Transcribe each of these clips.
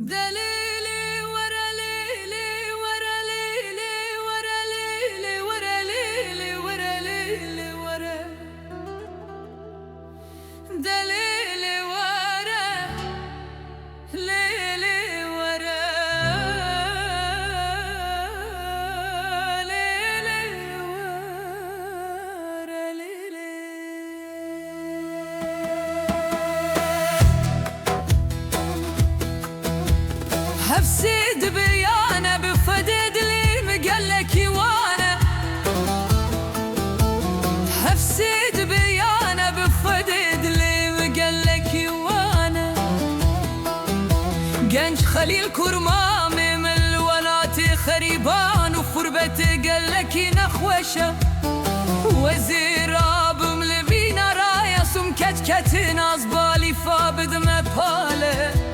دليلي ورا ليلي ورا ليلي ورا ليلي ورا ليلي ورا ليلي ورا دليلي ورا ليلي ورا ليلي ورا ليلي. هفسد بيانا بفدد لي مقلك وانا هفسد بيانا بفدد لي مقلك وانا قنج خليل كرمامي من الولات خريبان وفربت قلك نخوشه وزير اب ملبينا رايا سمكت كتنا زبالي فابد مباله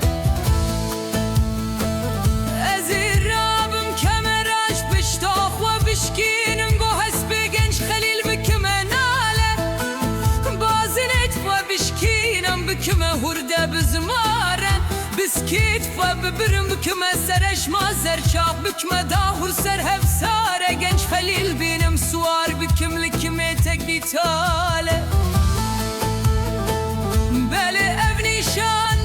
بكمه هرده بزمارن بسكيت فببرم بكمه سرش ما زرشاق بكمه داهر سر هفساره گنج خلیل بینم سوار بكم لكمه تقبي تاله بله ابني شان